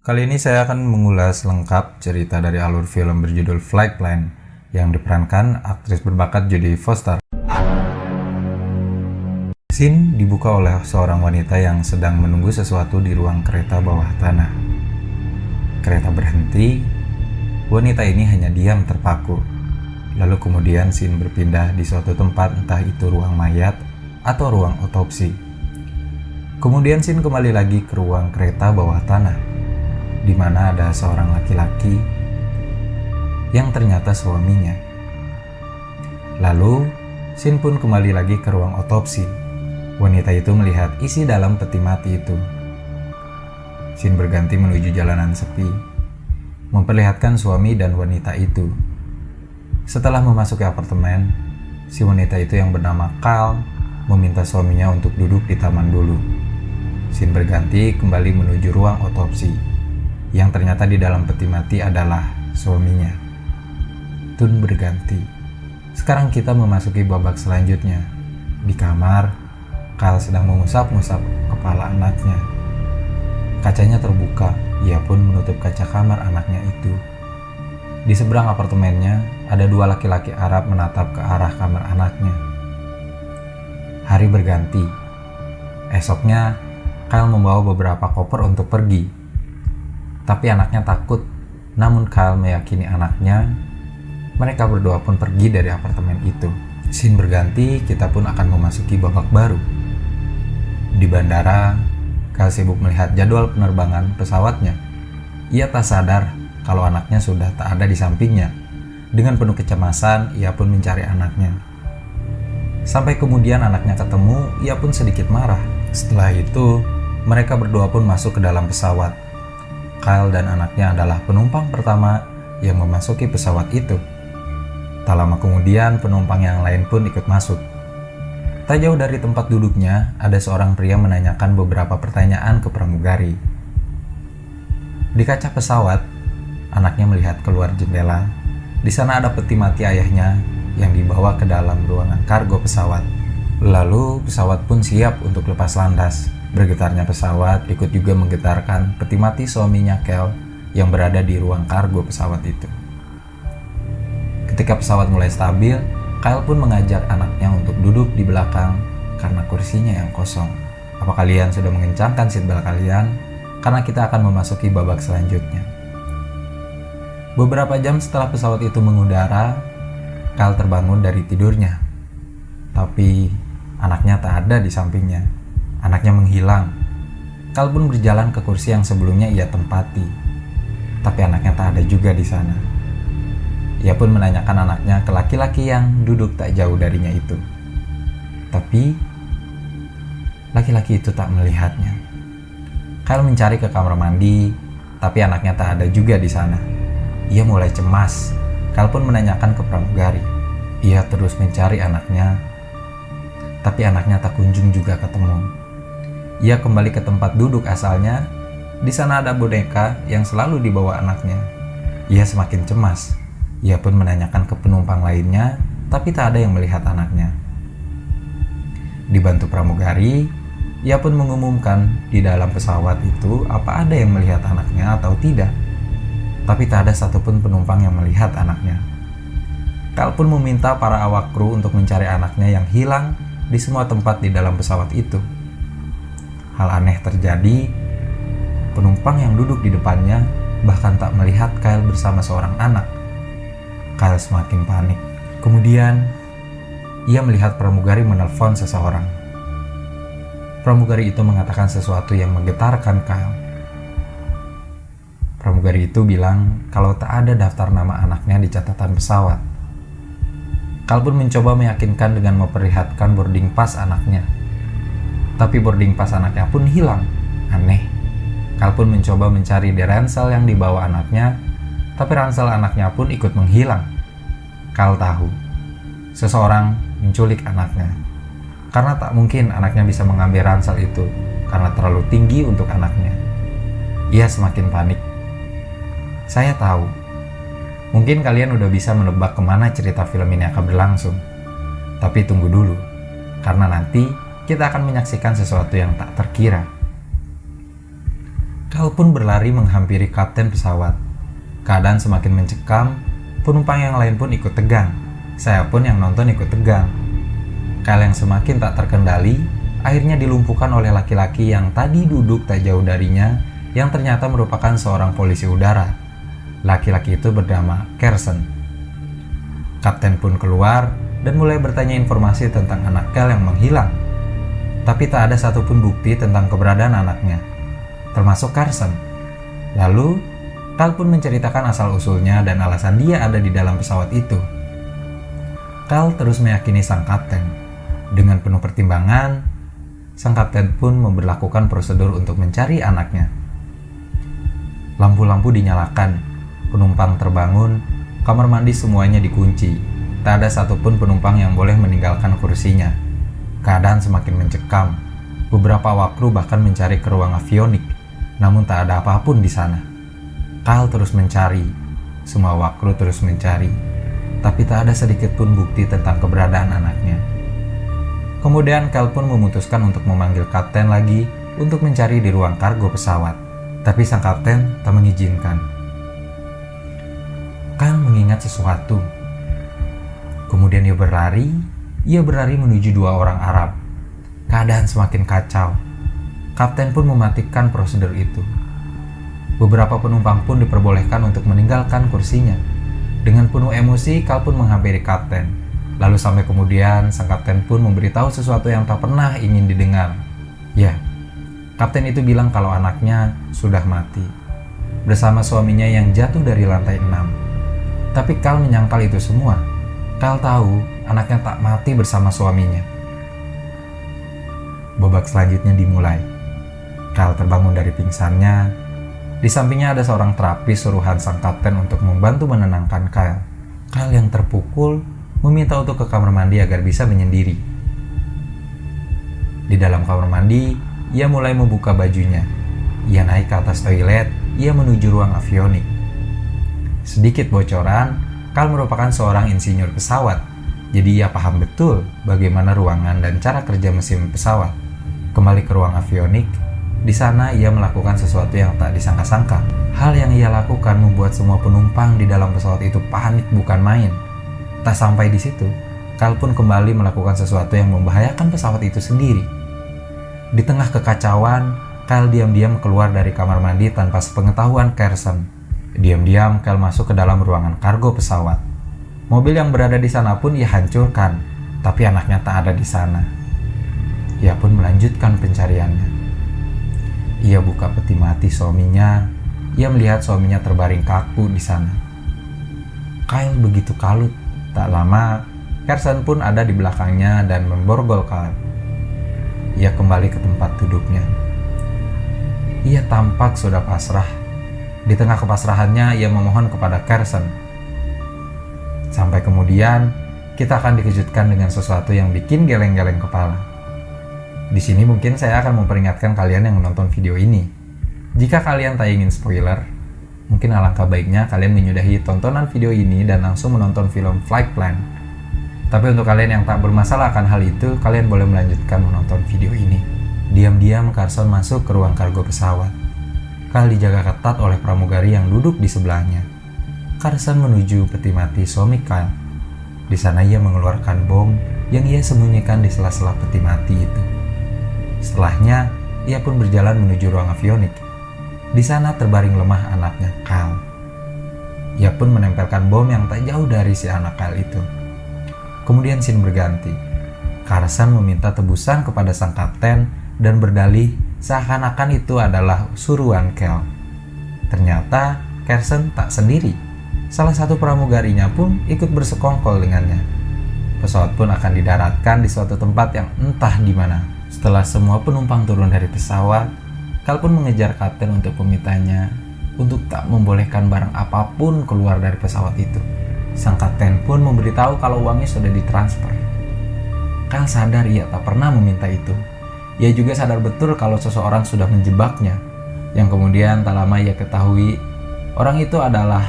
Kali ini saya akan mengulas lengkap cerita dari alur film berjudul Flight Plan yang diperankan aktris berbakat Jodie Foster. Scene dibuka oleh seorang wanita yang sedang menunggu sesuatu di ruang kereta bawah tanah. Kereta berhenti, wanita ini hanya diam terpaku. Lalu kemudian scene berpindah di suatu tempat, entah itu ruang mayat atau ruang otopsi. Kemudian scene kembali lagi ke ruang kereta bawah tanah, di mana ada seorang laki-laki yang ternyata suaminya. Lalu, scene pun kembali lagi ke ruang otopsi. Wanita itu melihat isi dalam peti mati itu. Scene berganti menuju jalanan sepi, memperlihatkan suami dan wanita itu. Setelah memasuki apartemen, si wanita itu yang bernama Carl meminta suaminya untuk duduk di taman dulu. Scene berganti kembali menuju ruang otopsi, yang ternyata di dalam peti mati adalah suaminya. Tun berganti. Sekarang kita memasuki babak selanjutnya. Di kamar, Carl sedang mengusap-ngusap kepala anaknya. Kacanya terbuka, ia pun menutup kaca kamar anaknya itu. Di seberang apartemennya, ada dua laki-laki Arab menatap ke arah kamar anaknya. Hari berganti. Esoknya, Carl membawa beberapa koper untuk pergi. Tapi anaknya takut, namun Carl meyakini anaknya. Mereka berdua pun pergi dari apartemen itu. Scene berganti, kita pun akan memasuki babak baru. Di bandara, Carl sibuk melihat jadwal penerbangan pesawatnya. Ia tak sadar kalau anaknya sudah tak ada di sampingnya. Dengan penuh kecemasan, ia pun mencari anaknya. Sampai kemudian anaknya ketemu, ia pun sedikit marah. Setelah itu, mereka berdua pun masuk ke dalam pesawat. Kyle dan anaknya adalah penumpang pertama yang memasuki pesawat itu. Tak lama kemudian, penumpang yang lain pun ikut masuk. Tak jauh dari tempat duduknya, ada seorang pria menanyakan beberapa pertanyaan ke pramugari. Di kaca pesawat, anaknya melihat keluar jendela. Di sana ada peti mati ayahnya yang dibawa ke dalam ruangan kargo pesawat. Lalu, pesawat pun siap untuk lepas landas. Bergetarnya pesawat ikut juga menggetarkan peti mati suaminya Kel yang berada di ruang kargo pesawat itu. Ketika pesawat mulai stabil, Kyle pun mengajak anaknya untuk duduk di belakang karena kursinya yang kosong. Apa kalian sudah mengencangkan seatbelt kalian? Karena kita akan memasuki babak selanjutnya. Beberapa jam setelah pesawat itu mengudara, Kyle terbangun dari tidurnya. Tapi anaknya tak ada di sampingnya. Anaknya menghilang. Kyle pun berjalan ke kursi yang sebelumnya ia tempati. Tapi anaknya tak ada juga di sana. Ia pun menanyakan anaknya ke laki-laki yang duduk tak jauh darinya itu. Tapi laki-laki itu tak melihatnya. Kyle mencari ke kamar mandi, tapi anaknya tak ada juga di sana. Ia mulai cemas. Kyle pun menanyakan ke pramugari. Ia terus mencari anaknya, tapi anaknya tak kunjung juga ketemu. Ia kembali ke tempat duduk asalnya. Di sana ada boneka yang selalu dibawa anaknya. Ia semakin cemas. Ia pun menanyakan ke penumpang lainnya, tapi tak ada yang melihat anaknya. Dibantu pramugari, ia pun mengumumkan di dalam pesawat itu apa ada yang melihat anaknya atau tidak. Tapi tak ada satupun penumpang yang melihat anaknya. Kyle pun meminta para awak kru untuk mencari anaknya yang hilang di semua tempat di dalam pesawat itu. Hal aneh terjadi, penumpang yang duduk di depannya bahkan tak melihat Kyle bersama seorang anak. Kyle semakin panik. Kemudian, ia melihat pramugari menelpon seseorang. Pramugari itu mengatakan sesuatu yang menggetarkan Kyle. Pramugari itu bilang kalau tak ada daftar nama anaknya di catatan pesawat. Kyle pun mencoba meyakinkan dengan memperlihatkan boarding pass anaknya. Tapi boarding pass anaknya pun hilang. Aneh. Kyle pun mencoba mencari di ransel yang dibawa anaknya, tapi ransel anaknya pun ikut menghilang. Kyle tahu, seseorang menculik anaknya. Karena tak mungkin anaknya bisa mengambil ransel itu, karena terlalu tinggi untuk anaknya. Ia semakin panik. Saya tahu, mungkin kalian udah bisa menebak kemana cerita film ini akan berlangsung. Tapi tunggu dulu, karena nanti kita akan menyaksikan sesuatu yang tak terkira. Kyle pun berlari menghampiri kapten pesawat. Keadaan semakin mencekam, penumpang yang lain pun ikut tegang. Saya pun yang nonton ikut tegang. Kyle yang semakin tak terkendali, akhirnya dilumpuhkan oleh laki-laki yang tadi duduk tak jauh darinya, yang ternyata merupakan seorang polisi udara. Laki-laki itu bernama Carson. Kapten pun keluar dan mulai bertanya informasi tentang anak Kyle yang menghilang. Tapi tak ada satupun bukti tentang keberadaan anaknya, termasuk Carson. Lalu, Kyle pun menceritakan asal-usulnya dan alasan dia ada di dalam pesawat itu. Kyle terus meyakini sang kapten. Dengan penuh pertimbangan, sang kapten pun memberlakukan prosedur untuk mencari anaknya. Lampu-lampu dinyalakan, penumpang terbangun, kamar mandi semuanya dikunci. Tak ada satupun penumpang yang boleh meninggalkan kursinya. Keadaan semakin mencekam. Beberapa awak kru bahkan mencari ke ruang avionik, namun tak ada apapun di sana. Kyle terus mencari, semua awak kru terus mencari, tapi tak ada sedikit pun bukti tentang keberadaan anaknya. Kemudian Kyle pun memutuskan untuk memanggil kapten lagi untuk mencari di ruang kargo pesawat, tapi sang kapten tak mengizinkan. Kyle mengingat sesuatu. Kemudian ia berlari menuju dua orang Arab. Keadaan semakin kacau. Kapten pun mematikan prosedur itu. Beberapa penumpang pun diperbolehkan untuk meninggalkan kursinya. Dengan penuh emosi, Kyle pun menghampiri kapten. Lalu sampai kemudian, sang kapten pun memberitahu sesuatu yang tak pernah ingin didengar. Ya, kapten itu bilang kalau anaknya sudah mati, bersama suaminya yang jatuh dari lantai 6. Tapi Kyle menyangkal itu semua. Kyle tahu anaknya tak mati bersama suaminya. Babak selanjutnya dimulai. Kyle terbangun dari pingsannya. Di sampingnya ada seorang terapis suruhan sang kapten untuk membantu menenangkan Kyle. Kyle yang terpukul meminta untuk ke kamar mandi agar bisa menyendiri. Di dalam kamar mandi, ia mulai membuka bajunya. Ia naik ke atas toilet, ia menuju ruang avionik. Sedikit bocoran, Kyle merupakan seorang insinyur pesawat, jadi ia paham betul bagaimana ruangan dan cara kerja mesin pesawat. Kembali ke ruang avionik, di sana ia melakukan sesuatu yang tak disangka-sangka. Hal yang ia lakukan membuat semua penumpang di dalam pesawat itu panik bukan main. Tak sampai di situ, Kyle pun kembali melakukan sesuatu yang membahayakan pesawat itu sendiri. Di tengah kekacauan, Kyle diam-diam keluar dari kamar mandi tanpa sepengetahuan Carson. Diam-diam Kyle masuk ke dalam ruangan kargo pesawat. Mobil yang berada di sana pun ia hancurkan, tapi anaknya tak ada di sana. Ia pun melanjutkan pencariannya. Ia buka peti mati suaminya. Ia melihat suaminya terbaring kaku di sana. Kyle begitu kalut. Tak lama, Carson pun ada di belakangnya dan memborgol Kyle. Ia kembali ke tempat duduknya. Ia tampak sudah pasrah. Di tengah kepasrahannya, ia memohon kepada Carson. Sampai kemudian, kita akan dikejutkan dengan sesuatu yang bikin geleng-geleng kepala. Di sini mungkin saya akan memperingatkan kalian yang menonton video ini. Jika kalian tak ingin spoiler, mungkin alangkah baiknya kalian menyudahi tontonan video ini dan langsung menonton film Flight Plan. Tapi untuk kalian yang tak bermasalah akan hal itu, kalian boleh melanjutkan menonton video ini. Diam-diam Carson masuk ke ruang kargo pesawat. Kyle dijaga ketat oleh pramugari yang duduk di sebelahnya. Carson menuju peti mati suami Kyle. Di sana ia mengeluarkan bom yang ia sembunyikan di sela-sela peti mati itu. Setelahnya, ia pun berjalan menuju ruang avionik. Di sana terbaring lemah anaknya Kyle. Ia pun menempelkan bom yang tak jauh dari si anak Kyle itu. Kemudian scene berganti. Carson meminta tebusan kepada sang kapten dan berdalih seakan-akan itu adalah suruhan Kyle. Ternyata Carson tak sendiri. Salah satu pramugarinya pun ikut bersekongkol dengannya. Pesawat pun akan didaratkan di suatu tempat yang entah di mana. Setelah semua penumpang turun dari pesawat, Kyle pun mengejar kapten untuk memintanya untuk tak membolehkan barang apapun keluar dari pesawat itu. Sang kapten pun memberitahu kalau uangnya sudah ditransfer. Kyle sadar ia tak pernah meminta itu. Ia juga sadar betul kalau seseorang sudah menjebaknya, yang kemudian tak lama ia ketahui orang itu adalah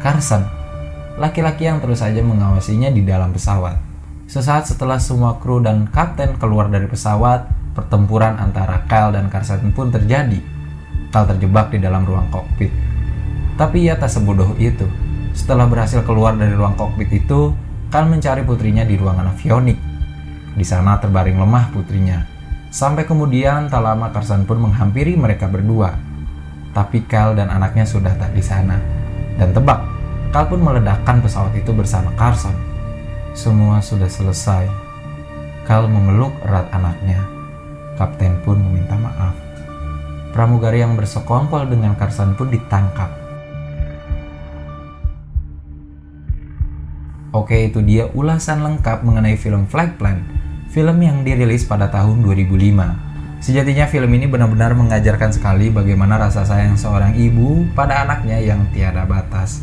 Carson, laki-laki yang terus saja mengawasinya di dalam pesawat. Sesaat setelah semua kru dan kapten keluar dari pesawat, pertempuran antara Kyle dan Carson pun terjadi. Kal terjebak di dalam ruang kokpit. Tapi ia tak sebodoh itu. Setelah berhasil keluar dari ruang kokpit itu, Kal mencari putrinya di ruangan avionik. Di sana terbaring lemah putrinya. Sampai kemudian tak lama Carson pun menghampiri mereka berdua. Tapi Kal dan anaknya sudah tak di sana. Dan tebak, Kal pun meledakkan pesawat itu bersama Carson. Semua sudah selesai. Kal memeluk erat anaknya. Kapten pun meminta maaf. Pramugari yang bersekongkol dengan Carson pun ditangkap. Oke, itu dia ulasan lengkap mengenai film Flight Plan, film yang dirilis pada tahun 2005. Sejatinya film ini benar-benar mengajarkan sekali bagaimana rasa sayang seorang ibu pada anaknya yang tiada batas.